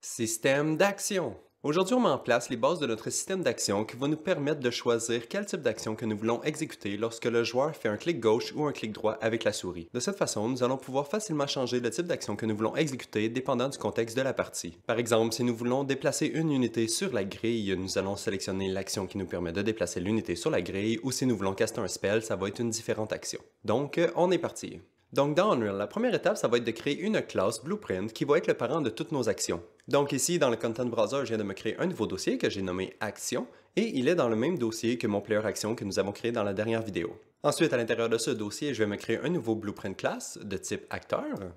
Système d'action. Aujourd'hui, on met en place les bases de notre système d'action qui va nous permettre de choisir quel type d'action que nous voulons exécuter lorsque le joueur fait un clic gauche ou un clic droit avec la souris. De cette façon, nous allons pouvoir facilement changer le type d'action que nous voulons exécuter dépendant du contexte de la partie. Par exemple, si nous voulons déplacer une unité sur la grille, nous allons sélectionner l'action qui nous permet de déplacer l'unité sur la grille, ou si nous voulons caster un spell, ça va être une différente action. Donc, on est parti. Donc dans Unreal, la première étape, ça va être de créer une classe Blueprint qui va être le parent de toutes nos actions. Donc ici, dans le Content Browser, je viens de me créer un nouveau dossier que j'ai nommé Action, et il est dans le même dossier que mon Player Action que nous avons créé dans la dernière vidéo. Ensuite, à l'intérieur de ce dossier, je vais me créer un nouveau Blueprint class de type Acteur,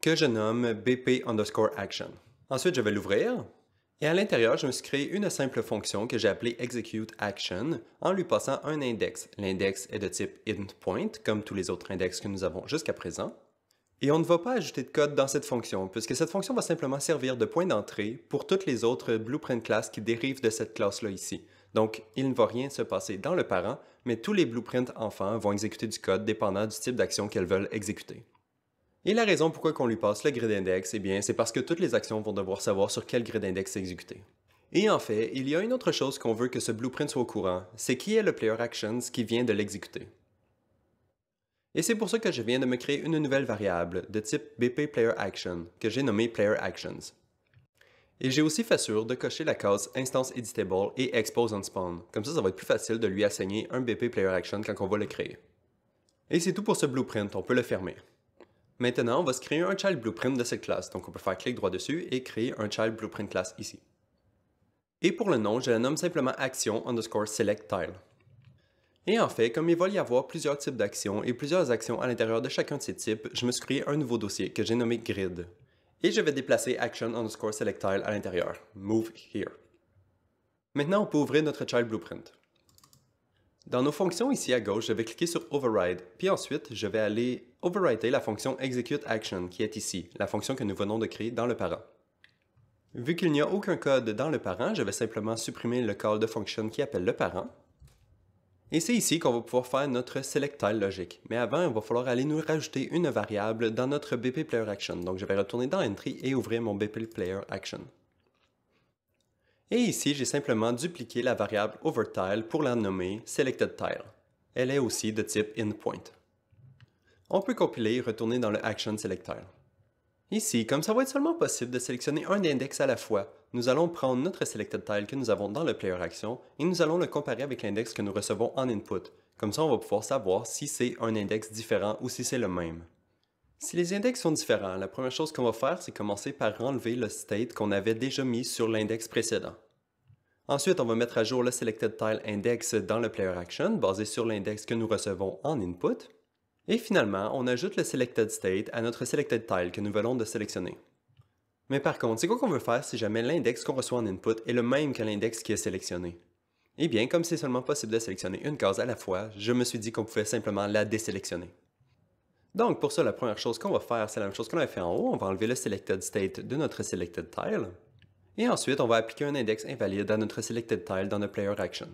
que je nomme BP_Action. Ensuite, je vais l'ouvrir. Et à l'intérieur, je me suis créé une simple fonction que j'ai appelée ExecuteAction en lui passant un index. L'index est de type IntPoint, comme tous les autres index que nous avons jusqu'à présent. Et on ne va pas ajouter de code dans cette fonction, puisque cette fonction va simplement servir de point d'entrée pour toutes les autres Blueprint classes qui dérivent de cette classe-là ici. Donc, il ne va rien se passer dans le parent, mais tous les Blueprints enfants vont exécuter du code dépendant du type d'action qu'elles veulent exécuter. Et la raison pourquoi on lui passe le grid index, eh bien, c'est parce que toutes les actions vont devoir savoir sur quel grid index exécuter. Et en fait, il y a une autre chose qu'on veut que ce blueprint soit au courant, c'est qui est le player actions qui vient de l'exécuter. Et c'est pour ça que je viens de me créer une nouvelle variable de type BPPlayerAction, que j'ai nommée PlayerActions. Et j'ai aussi fait sûr de cocher la case Instance Editable et Expose on Spawn, comme ça va être plus facile de lui assigner un BPPlayerAction quand on va le créer. Et c'est tout pour ce blueprint, on peut le fermer. Maintenant, on va se créer un child blueprint de cette classe, donc on peut faire clic droit dessus et créer un child blueprint class ici. Et pour le nom, je la nomme simplement action_select_tile. Et en fait, comme il va y avoir plusieurs types d'actions et plusieurs actions à l'intérieur de chacun de ces types, je me suis créé un nouveau dossier que j'ai nommé grid. Et je vais déplacer action_select_tile à l'intérieur, move here. Maintenant, on peut ouvrir notre child blueprint. Dans nos fonctions ici à gauche, je vais cliquer sur Override, puis ensuite, je vais aller overwriter la fonction ExecuteAction qui est ici, la fonction que nous venons de créer dans le parent. Vu qu'il n'y a aucun code dans le parent, je vais simplement supprimer le call de function qui appelle le parent. Et c'est ici qu'on va pouvoir faire notre selectile logique. Mais avant, il va falloir aller nous rajouter une variable dans notre BPPlayerAction. Donc je vais retourner dans Entry et ouvrir mon BPPlayerAction. Et ici, j'ai simplement dupliqué la variable overtile pour la nommer selectedTile. Elle est aussi de type InPoint. On peut compiler et retourner dans le Action SelectTile. Ici, comme ça va être seulement possible de sélectionner un index à la fois, nous allons prendre notre selectedTile que nous avons dans le Player Action et nous allons le comparer avec l'index que nous recevons en input. Comme ça, on va pouvoir savoir si c'est un index différent ou si c'est le même. Si les index sont différents, la première chose qu'on va faire, c'est commencer par enlever le state qu'on avait déjà mis sur l'index précédent. Ensuite, on va mettre à jour le selectedTile index dans le Player Action, basé sur l'index que nous recevons en input. Et finalement, on ajoute le selectedState à notre selectedTile que nous venons de sélectionner. Mais par contre, c'est quoi qu'on veut faire si jamais l'index qu'on reçoit en input est le même que l'index qui est sélectionné? Eh bien, comme c'est seulement possible de sélectionner une case à la fois, je me suis dit qu'on pouvait simplement la désélectionner. Donc pour ça, la première chose qu'on va faire, c'est la même chose qu'on avait fait en haut, on va enlever le selectedState de notre selectedTile. Et ensuite, on va appliquer un index invalide à notre selectedTile dans notre Player Action,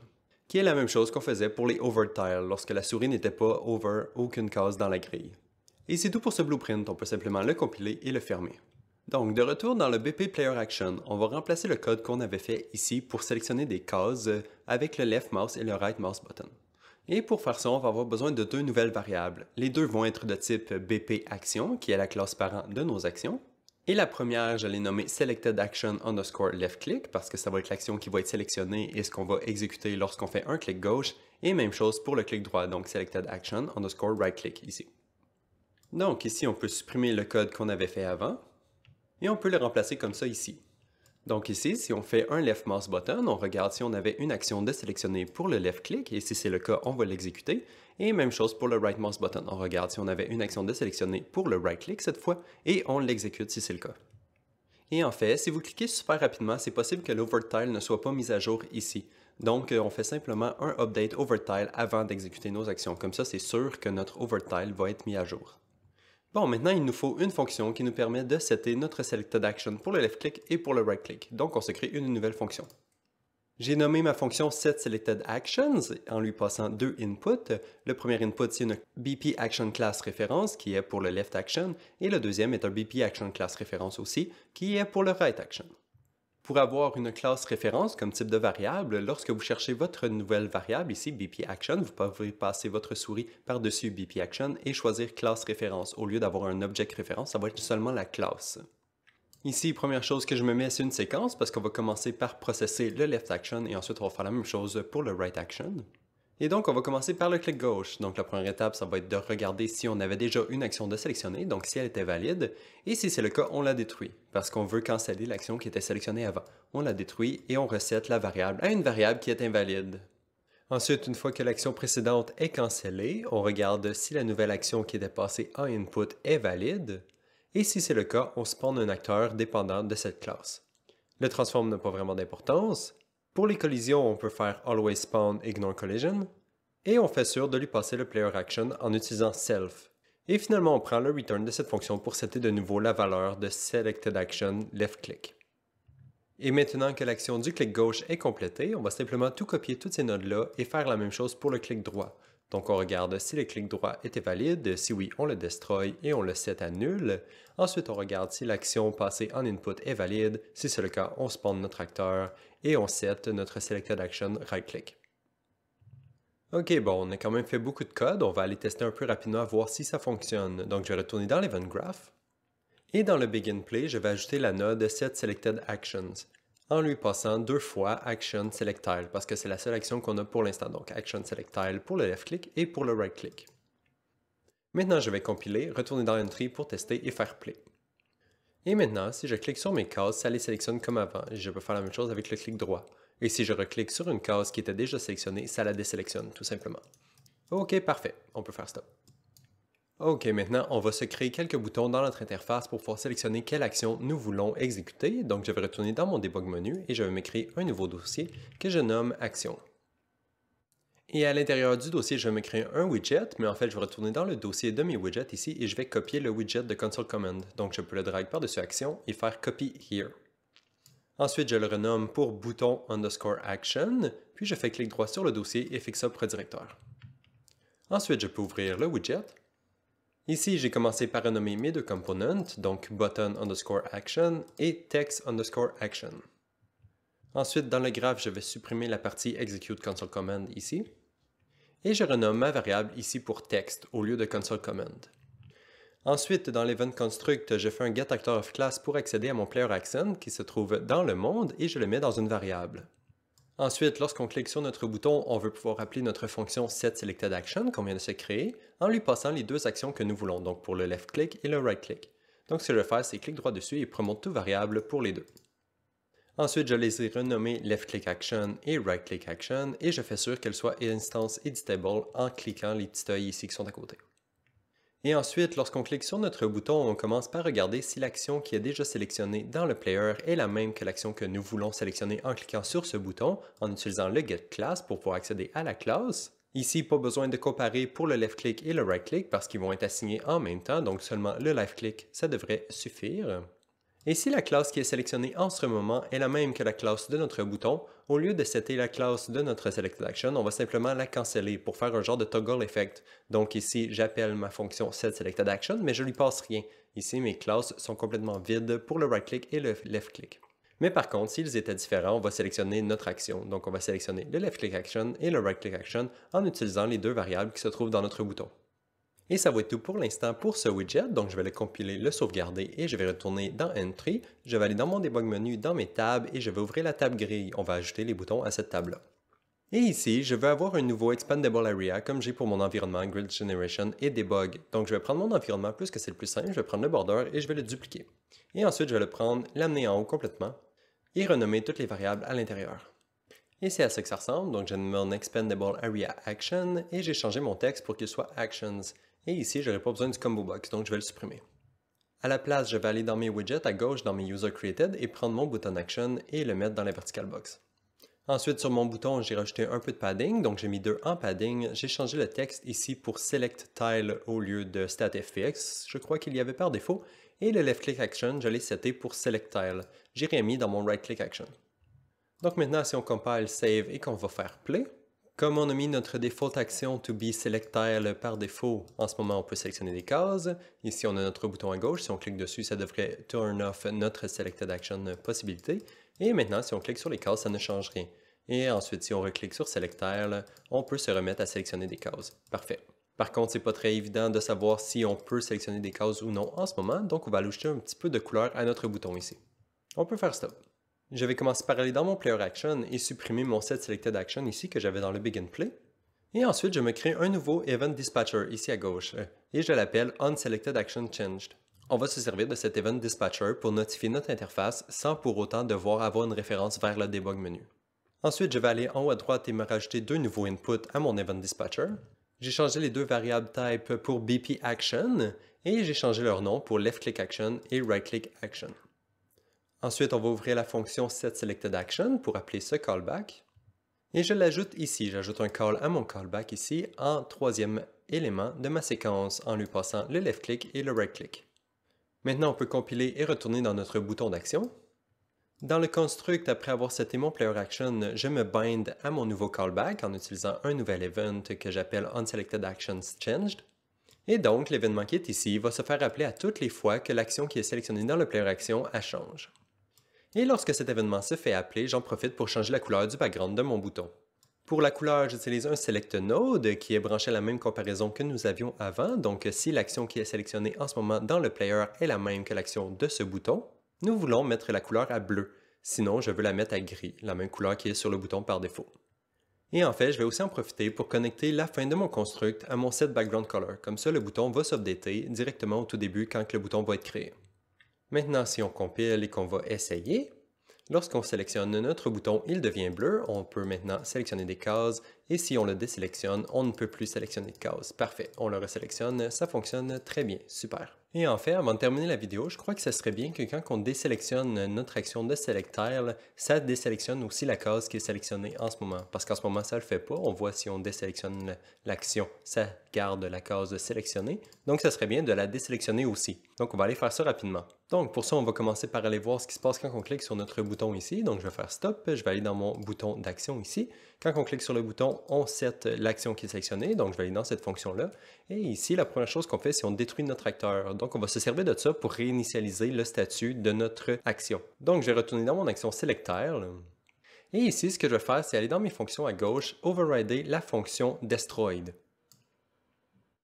qui est la même chose qu'on faisait pour les overtiles lorsque la souris n'était pas over aucune case dans la grille. Et c'est tout pour ce blueprint, on peut simplement le compiler et le fermer. Donc, de retour dans le BP Player Action, on va remplacer le code qu'on avait fait ici pour sélectionner des cases avec le left mouse et le right mouse button. Et pour faire ça, on va avoir besoin de deux nouvelles variables. Les deux vont être de type BP Action, qui est la classe parent de nos actions. Et la première, je l'ai nommée selectedAction_leftClick parce que ça va être l'action qui va être sélectionnée et ce qu'on va exécuter lorsqu'on fait un clic gauche. Et même chose pour le clic droit, donc selectedAction_rightClick ici. Donc ici, on peut supprimer le code qu'on avait fait avant. Et on peut le remplacer comme ça ici. Donc ici, si on fait un left mouse button, on regarde si on avait une action de sélectionner pour le left click, et si c'est le cas, on va l'exécuter. Et même chose pour le right mouse button, on regarde si on avait une action de sélectionner pour le right click cette fois, et on l'exécute si c'est le cas. Et en fait, si vous cliquez super rapidement, c'est possible que l'overtile ne soit pas mis à jour ici. Donc on fait simplement un update overtile avant d'exécuter nos actions, comme ça c'est sûr que notre overtile va être mis à jour. Bon, maintenant, il nous faut une fonction qui nous permet de setter notre selectedAction pour le left click et pour le right click. Donc, on se crée une nouvelle fonction. J'ai nommé ma fonction setSelectedActions en lui passant deux inputs. Le premier input, c'est une BPActionClass référence qui est pour le left action et le deuxième est un BPActionClass référence aussi qui est pour le right action. Pour avoir une classe référence comme type de variable, lorsque vous cherchez votre nouvelle variable, ici BPAction, vous pouvez passer votre souris par-dessus BPAction et choisir classe référence. Au lieu d'avoir un object référence, ça va être seulement la classe. Ici, première chose que je me mets, c'est une séquence parce qu'on va commencer par processer le left action et ensuite on va faire la même chose pour le right action. Et donc, on va commencer par le clic gauche. Donc, la première étape, ça va être de regarder si on avait déjà une action de sélectionner, donc si elle était valide. Et si c'est le cas, on la détruit, parce qu'on veut canceller l'action qui était sélectionnée avant. On la détruit et on reset la variable à une variable qui est invalide. Ensuite, une fois que l'action précédente est cancellée, on regarde si la nouvelle action qui était passée en input est valide. Et si c'est le cas, on spawn un acteur dépendant de cette classe. Le transform n'a pas vraiment d'importance. Pour les collisions, on peut faire Always Spawn Ignore Collision, et on fait sûr de lui passer le Player Action en utilisant Self. Et finalement, on prend le return de cette fonction pour setter de nouveau la valeur de Selected Action Left Click. Et maintenant que l'action du clic gauche est complétée, on va simplement tout copier toutes ces nodes-là et faire la même chose pour le clic droit. Donc on regarde si le clic droit était valide, si oui, on le destroy et on le set à nul. Ensuite, on regarde si l'action passée en input est valide, si c'est le cas, on spawn notre acteur et on set notre selected action right click. Ok, bon, on a quand même fait beaucoup de code, on va aller tester un peu rapidement voir si ça fonctionne. Donc je vais retourner dans l'event graph. Et dans le begin play, je vais ajouter la node set selected actions, en lui passant 2 fois Action Select Tile, parce que c'est la seule action qu'on a pour l'instant, donc Action Select Tile pour le left click et pour le right click. Maintenant, je vais compiler, retourner dans Entry pour tester et faire play. Et maintenant, si je clique sur mes cases, ça les sélectionne comme avant, et je peux faire la même chose avec le clic droit. Et si je reclique sur une case qui était déjà sélectionnée, ça la désélectionne, tout simplement. Ok, parfait, on peut faire stop. Ok, maintenant, on va se créer quelques boutons dans notre interface pour pouvoir sélectionner quelle action nous voulons exécuter. Donc, je vais retourner dans mon debug menu et je vais me créer un nouveau dossier que je nomme Action. Et à l'intérieur du dossier, je vais me créer un widget, mais en fait, je vais retourner dans le dossier de mes widgets ici et je vais copier le widget de console command. Donc, je peux le drag par-dessus Action et faire Copy Here. Ensuite, je le renomme pour bouton underscore action, puis je fais clic droit sur le dossier et fixe ça pour directeur. Ensuite, je peux ouvrir le widget. Ici, j'ai commencé par renommer mes deux components, donc button underscore action et text underscore action. Ensuite, dans le graphe, je vais supprimer la partie execute console command ici. Et je renomme ma variable ici pour text au lieu de console command. Ensuite, dans l'event construct, je fais un getActorOfClass pour accéder à mon player action qui se trouve dans le monde et je le mets dans une variable. Ensuite, lorsqu'on clique sur notre bouton, on veut pouvoir appeler notre fonction setSelectedAction qu'on vient de se créer en lui passant les deux actions que nous voulons, donc pour le left click et le right click. Donc ce que je vais faire, c'est clic droit dessus et promote tout variable pour les deux. Ensuite, je les ai renommés left click action et right click action et je fais sûr qu'elles soient instance editable en cliquant les petits œils ici qui sont à côté. Et ensuite, lorsqu'on clique sur notre bouton, on commence par regarder si l'action qui est déjà sélectionnée dans le player est la même que l'action que nous voulons sélectionner en cliquant sur ce bouton, en utilisant le getClass pour pouvoir accéder à la classe. Ici, pas besoin de comparer pour le left click et le right click parce qu'ils vont être assignés en même temps, donc seulement le left click, ça devrait suffire. Et si la classe qui est sélectionnée en ce moment est la même que la classe de notre bouton, au lieu de setter la classe de notre Selected Action, on va simplement la canceller pour faire un genre de toggle effect. Donc ici, j'appelle ma fonction setSelectedAction, mais je lui passe rien. Ici, mes classes sont complètement vides pour le right click et le left click. Mais par contre, s'ils étaient différents, on va sélectionner notre action. Donc on va sélectionner le left click action et le right click action en utilisant les deux variables qui se trouvent dans notre bouton. Et ça va être tout pour l'instant pour ce widget, donc je vais le compiler, le sauvegarder et je vais retourner dans Entry. Je vais aller dans mon debug menu, dans mes tabs et je vais ouvrir la table grille. On va ajouter les boutons à cette table-là. Et ici, je vais avoir un nouveau Expandable Area comme j'ai pour mon environnement Grid Generation et Debug. Donc je vais prendre mon environnement plus que c'est le plus simple, je vais prendre le border et je vais le dupliquer. Et ensuite, je vais le prendre, l'amener en haut complètement et renommer toutes les variables à l'intérieur. Et c'est à ça que ça ressemble, donc j'ai mon Expandable Area Action et j'ai changé mon texte pour qu'il soit Actions. Et ici, je n'aurai pas besoin du combo box, donc je vais le supprimer. À la place, je vais aller dans mes widgets à gauche dans mes User Created et prendre mon bouton Action et le mettre dans la vertical box. Ensuite, sur mon bouton, j'ai rajouté un peu de padding, donc j'ai mis 2 en padding. J'ai changé le texte ici pour Select Tile au lieu de StatFPX, je crois qu'il y avait par défaut. Et le Left Click Action, je l'ai seté pour Select Tile. J'ai remis dans mon Right Click Action. Donc maintenant, si on compile, save et qu'on va faire Play, Comme on a mis notre default action to be select tile par défaut, en ce moment on peut sélectionner des cases. Ici on a notre bouton à gauche, si on clique dessus ça devrait turn off notre selected action possibilité. Et maintenant si on clique sur les cases ça ne change rien. Et ensuite si on reclique sur select tile, on peut se remettre à sélectionner des cases. Parfait. Par contre c'est pas très évident de savoir si on peut sélectionner des cases ou non en ce moment, donc on va ajouter un petit peu de couleur à notre bouton ici. On peut faire stop. Je vais commencer par aller dans mon Player Action et supprimer mon set Selected Action ici que j'avais dans le Begin Play. Et ensuite, je me crée un nouveau Event Dispatcher ici à gauche et je l'appelle OnSelected Action Changed. On va se servir de cet Event Dispatcher pour notifier notre interface sans pour autant devoir avoir une référence vers le Debug menu. Ensuite, je vais aller en haut à droite et me rajouter deux nouveaux inputs à mon Event Dispatcher. J'ai changé les deux variables type pour BP Action et j'ai changé leur nom pour Left Click Action et Right Click Action. Ensuite, on va ouvrir la fonction setSelectedAction pour appeler ce callback. Et je l'ajoute ici, j'ajoute un call à mon callback ici en troisième élément de ma séquence en lui passant le left click et le right click. Maintenant, on peut compiler et retourner dans notre bouton d'action. Dans le construct, après avoir seté mon player action, je me bind à mon nouveau callback en utilisant un nouvel event que j'appelle OnSelectedActionsChanged. Et donc, l'événement qui est ici va se faire appeler à toutes les fois que l'action qui est sélectionnée dans le player action change. Et lorsque cet événement se fait appeler, j'en profite pour changer la couleur du background de mon bouton. Pour la couleur, j'utilise un Select Node qui est branché à la même comparaison que nous avions avant. Donc, si l'action qui est sélectionnée en ce moment dans le player est la même que l'action de ce bouton, nous voulons mettre la couleur à bleu. Sinon, je veux la mettre à gris, la même couleur qui est sur le bouton par défaut. Et en fait, je vais aussi en profiter pour connecter la fin de mon construct à mon set background color. Comme ça, le bouton va s'updater directement au tout début quand le bouton va être créé. Maintenant, si on compile et qu'on va essayer, lorsqu'on sélectionne notre bouton, il devient bleu. On peut maintenant sélectionner des cases et si on le désélectionne, on ne peut plus sélectionner de cases. Parfait, on le resélectionne, ça fonctionne très bien, super. Et en fait, avant de terminer la vidéo, je crois que ce serait bien que quand on désélectionne notre action de Select Tile, ça désélectionne aussi la case qui est sélectionnée en ce moment. Parce qu'en ce moment, ça ne le fait pas. On voit si on désélectionne l'action, ça garde la case sélectionnée. Donc, ça serait bien de la désélectionner aussi. Donc, on va aller faire ça rapidement. Donc, pour ça, on va commencer par aller voir ce qui se passe quand on clique sur notre bouton ici. Donc, je vais faire Stop. Je vais aller dans mon bouton d'action ici. Quand on clique sur le bouton, on set l'action qui est sélectionnée. Donc, je vais aller dans cette fonction-là. Et ici, la première chose qu'on fait, c'est on détruit notre acteur. Donc, on va se servir de ça pour réinitialiser le statut de notre action. Donc, je vais retourner dans mon action Selectile. Et ici, ce que je vais faire, c'est aller dans mes fonctions à gauche, overrider la fonction Destroyed.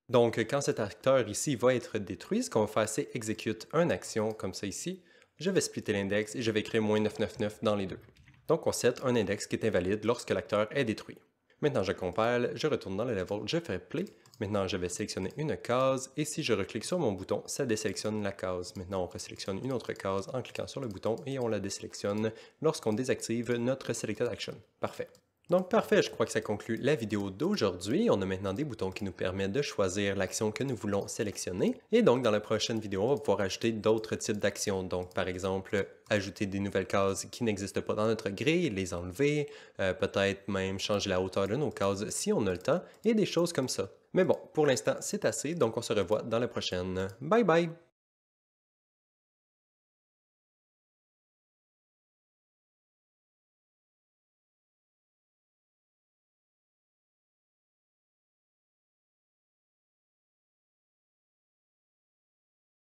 Donc, quand cet acteur ici va être détruit, ce qu'on va faire, c'est execute une action comme ça ici. Je vais splitter l'index et je vais écrire -999 dans les deux. Donc, on set un index qui est invalide lorsque l'acteur est détruit. Maintenant, je compile, je retourne dans le level, je fais play. Maintenant, je vais sélectionner une case et si je reclique sur mon bouton, ça désélectionne la case. Maintenant, on resélectionne une autre case en cliquant sur le bouton et on la désélectionne lorsqu'on désactive notre Selected Action. Parfait. Donc parfait, je crois que ça conclut la vidéo d'aujourd'hui. On a maintenant des boutons qui nous permettent de choisir l'action que nous voulons sélectionner. Et donc dans la prochaine vidéo, on va pouvoir ajouter d'autres types d'actions. Donc par exemple, ajouter des nouvelles cases qui n'existent pas dans notre grille, les enlever, peut-être même changer la hauteur de nos cases si on a le temps, et des choses comme ça. Mais bon, pour l'instant, c'est assez, donc on se revoit dans la prochaine. Bye bye!